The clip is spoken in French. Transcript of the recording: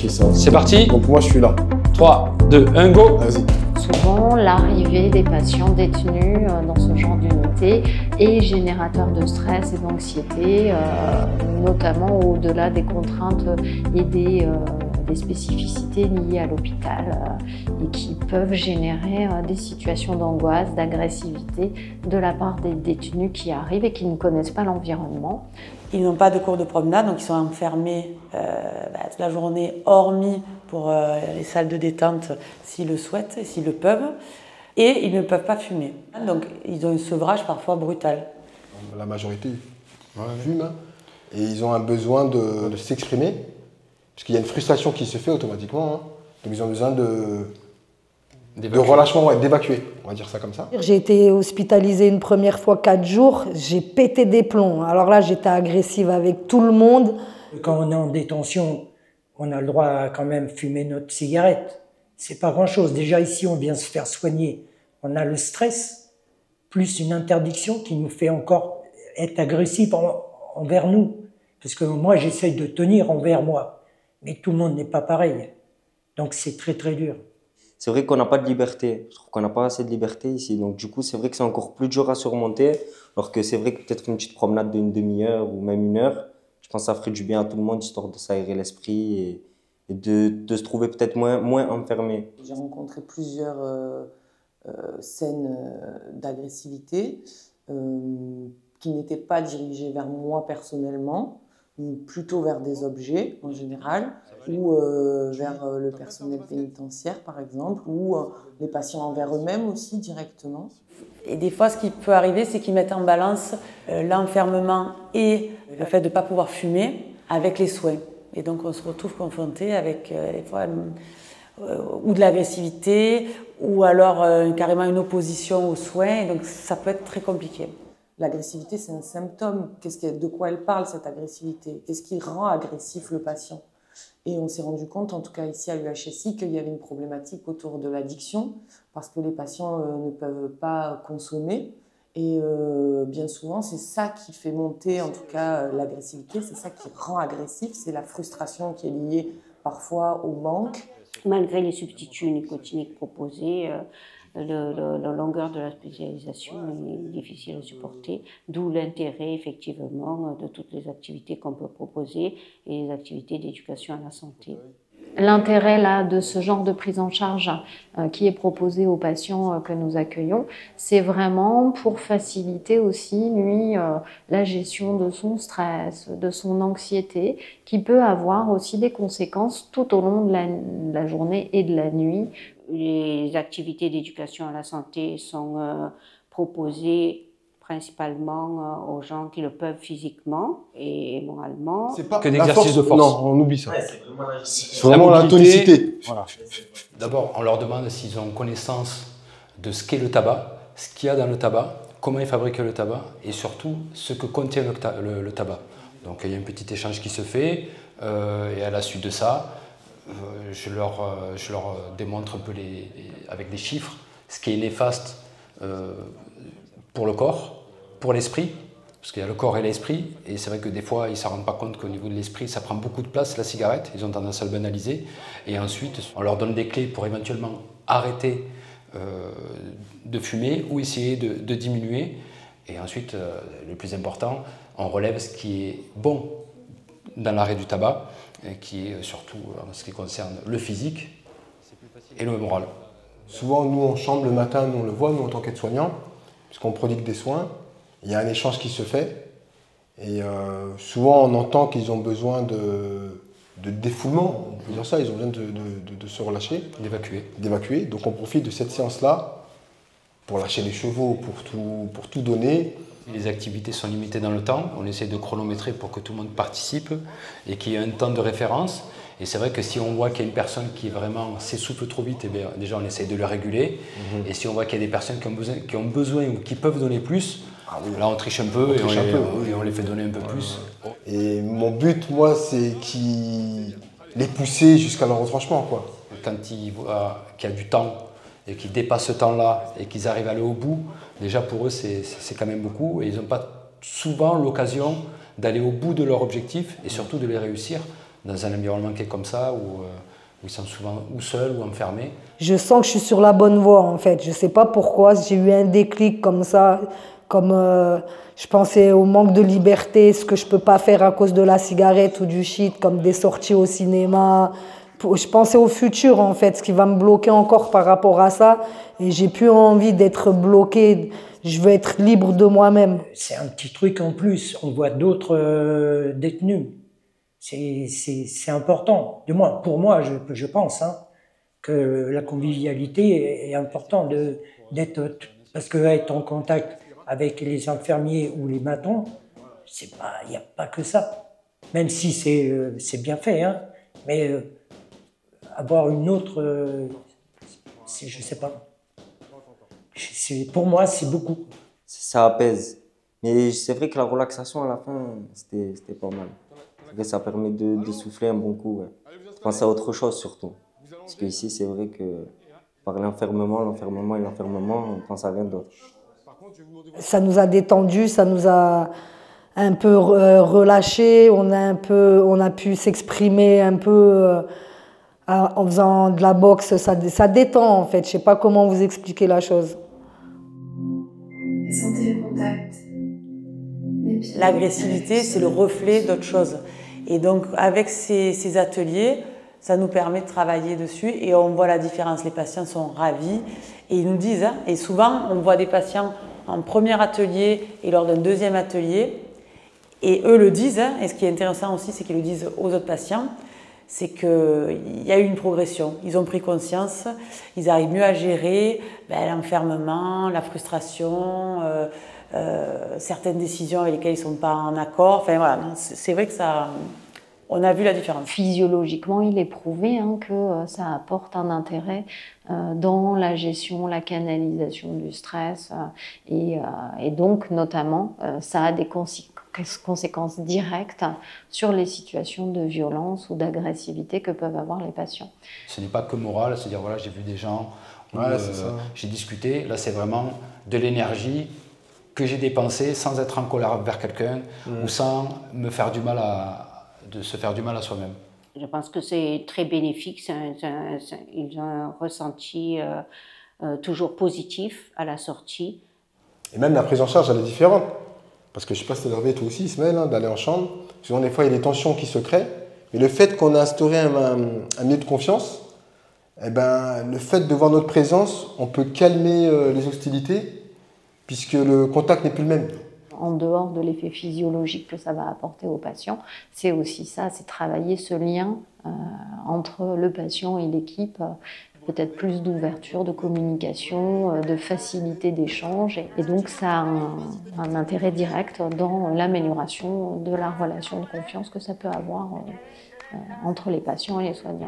Ok, ça. C'est parti. Donc moi je suis là. 3, 2, 1, go. Vas-y. Souvent, l'arrivée des patients détenus dans ce genre d'unité est générateur de stress et d'anxiété, notamment au-delà des contraintes et des spécificités liées à l'hôpital et qui peuvent générer des situations d'angoisse, d'agressivité de la part des détenus qui arrivent et qui ne connaissent pas l'environnement. Ils n'ont pas de cours de promenade, donc ils sont enfermés toute la journée, hormis pour les salles de détente s'ils le souhaitent et s'ils le peuvent. Et ils ne peuvent pas fumer. Donc ils ont un sevrage parfois brutal. La majorité fume, hein, et ils ont un besoin de s'exprimer, parce qu'il y a une frustration qui se fait automatiquement. Hein. Donc ils ont besoin de relâchement, ouais, d'évacuer, on va dire ça comme ça. J'ai été hospitalisée une première fois 4 jours, j'ai pété des plombs. Alors là, j'étais agressive avec tout le monde. Quand on est en détention, on a le droit à quand même fumer notre cigarette. C'est pas grand-chose. Déjà ici, on vient se faire soigner. On a le stress, plus une interdiction qui nous fait encore être agressif envers nous. Parce que moi, j'essaye de tenir envers moi. Mais tout le monde n'est pas pareil. Donc c'est très très dur. C'est vrai qu'on n'a pas de liberté. Je trouve qu'on n'a pas assez de liberté ici. Donc du coup, c'est vrai que c'est encore plus dur à surmonter. Alors que c'est vrai que peut-être une petite promenade d'une demi-heure ou même 1 heure, je pense que ça ferait du bien à tout le monde, histoire de s'aérer l'esprit et de se trouver peut-être moins enfermé. J'ai rencontré plusieurs scènes d'agressivité qui n'étaient pas dirigées vers moi personnellement, ou plutôt vers des objets en général, ou vers le personnel pénitentiaire par exemple, ou les patients envers eux-mêmes aussi directement. Et des fois, ce qui peut arriver, c'est qu'ils mettent en balance l'enfermement et le fait de ne pas pouvoir fumer avec les soins. Et donc on se retrouve confronté avec des fois ou de l'agressivité, ou alors carrément une opposition aux soins, et donc ça peut être très compliqué. L'agressivité, c'est un symptôme. De quoi elle parle, cette agressivité? Qu'est-ce qui rend agressif le patient? Et on s'est rendu compte, en tout cas ici à l'UHSI, qu'il y avait une problématique autour de l'addiction, parce que les patients ne peuvent pas consommer. Et bien souvent, c'est ça qui fait monter, en tout cas, l'agressivité, c'est ça qui rend agressif, c'est la frustration qui est liée parfois au manque. Malgré les substituts nicotiniques proposés, la longueur de la spécialisation est difficile à supporter, d'où l'intérêt effectivement de toutes les activités qu'on peut proposer et les activités d'éducation à la santé. L'intérêt là de ce genre de prise en charge qui est proposé aux patients que nous accueillons, c'est vraiment pour faciliter aussi lui la gestion de son stress, de son anxiété, qui peut avoir aussi des conséquences tout au long de la journée et de la nuit. Les activités d'éducation à la santé sont proposées principalement aux gens qui le peuvent physiquement et moralement. C'est pas que l'exercice de force. Non, on oublie ça. Ouais, c'est vraiment la tonicité. Voilà. D'abord, on leur demande s'ils ont connaissance de ce qu'est le tabac, ce qu'il y a dans le tabac, comment est fabriqué le tabac et surtout ce que contient le tabac. Donc il y a un petit échange qui se fait et à la suite de ça, je leur démontre un peu avec des chiffres ce qui est néfaste pour le corps, pour l'esprit, parce qu'il y a le corps et l'esprit, et c'est vrai que des fois ils ne s'en rendent pas compte qu'au niveau de l'esprit ça prend beaucoup de place, la cigarette, ils ont tendance à le banaliser, et ensuite on leur donne des clés pour éventuellement arrêter de fumer ou essayer de diminuer, et ensuite le plus important, on relève ce qui est bon dans l'arrêt du tabac, qui est surtout en ce qui concerne le physique et le moral. Souvent, nous, on chante le matin, nous, on le voit, nous, en tant qu'aides-soignants, puisqu'on prodigue des soins. Il y a un échange qui se fait. Et souvent, on entend qu'ils ont besoin de défoulement. On peut dire ça, ils ont besoin de se relâcher. D'évacuer. Donc, on profite de cette séance-là pour lâcher les chevaux, pour tout donner. Les activités sont limitées dans le temps. On essaie de chronométrer pour que tout le monde participe et qu'il y ait un temps de référence. Et c'est vrai que si on voit qu'il y a une personne qui vraiment s'essouffle trop vite, eh bien, déjà on essaie de le réguler. Et si on voit qu'il y a des personnes qui ont besoin ou qui peuvent donner plus, là on triche un peu et on les fait donner un peu plus. Et mon but, moi, c'est les pousser jusqu'à leur retranchement, quoi. Quand ils voient qu'il y a du temps et qu'ils dépassent ce temps-là et qu'ils arrivent à aller au bout, déjà pour eux c'est quand même beaucoup. Et ils n'ont pas souvent l'occasion d'aller au bout de leur objectif et surtout de les réussir. dans un environnement qui est comme ça, où ils sont souvent ou seuls ou enfermés. Je sens que je suis sur la bonne voie en fait. Je ne sais pas pourquoi, j'ai eu un déclic comme ça, comme je pensais au manque de liberté, ce que je ne peux pas faire à cause de la cigarette ou du shit, comme des sorties au cinéma. Je pensais au futur en fait, ce qui va me bloquer encore par rapport à ça. Et j'ai plus envie d'être bloquée, je veux être libre de moi-même. C'est un petit truc en plus, on voit d'autres détenus. C'est important. Du moins, pour moi, je pense que la convivialité est importante d'être, parce que être en contact avec les infirmiers ou les matons, il n'y a pas que ça. Même si c'est bien fait, mais avoir une autre, je sais pas. Pour moi, c'est beaucoup. Ça apaise. Mais c'est vrai que la relaxation à la fin, c'était pas mal. Ça permet de souffler un bon coup. Ouais. Penser à autre chose surtout. Parce qu'ici, c'est vrai que par l'enfermement, on pense à rien d'autre. Ça nous a détendus, ça nous a un peu relâchés. On a pu s'exprimer un peu en faisant de la boxe. Ça détend en fait. Je sais pas comment vous expliquer la chose. Sentez le contact. L'agressivité, c'est le reflet d'autre chose. Et donc, avec ces ateliers, ça nous permet de travailler dessus et on voit la différence. Les patients sont ravis et ils nous disent, et souvent, on voit des patients en premier atelier et lors d'un deuxième atelier, et eux le disent, et ce qui est intéressant aussi, c'est qu'ils le disent aux autres patients, c'est qu'il y a eu une progression. Ils ont pris conscience, ils arrivent mieux à gérer l'enfermement, la frustration, certaines décisions avec lesquelles ils ne sont pas en accord. Enfin voilà, c'est vrai que on a vu la différence. Physiologiquement, il est prouvé que ça apporte un intérêt dans la gestion, la canalisation du stress et donc notamment ça a des conséquences directes sur les situations de violence ou d'agressivité que peuvent avoir les patients. Ce n'est pas que moral, c'est-à-dire voilà, j'ai vu des gens, j'ai discuté, là c'est vraiment de l'énergie que j'ai dépensée sans être en colère vers quelqu'un ou sans me faire du mal de se faire du mal à soi-même. Je pense que c'est très bénéfique, ils ont un ressenti toujours positif à la sortie. Et même la prise en charge, elle est différente. Parce que je ne sais pas si c'est arrivé toi aussi, Ismaël, d'aller en chambre. Souvent, des fois, il y a des tensions qui se créent. Mais le fait qu'on a instauré un milieu de confiance, le fait de voir notre présence, on peut calmer les hostilités, puisque le contact n'est plus le même. En dehors de l'effet physiologique que ça va apporter au patient, c'est aussi ça, c'est travailler ce lien entre le patient et l'équipe, peut-être plus d'ouverture, de communication, de facilité d'échange. Et donc ça a un intérêt direct dans l'amélioration de la relation de confiance que ça peut avoir entre les patients et les soignants.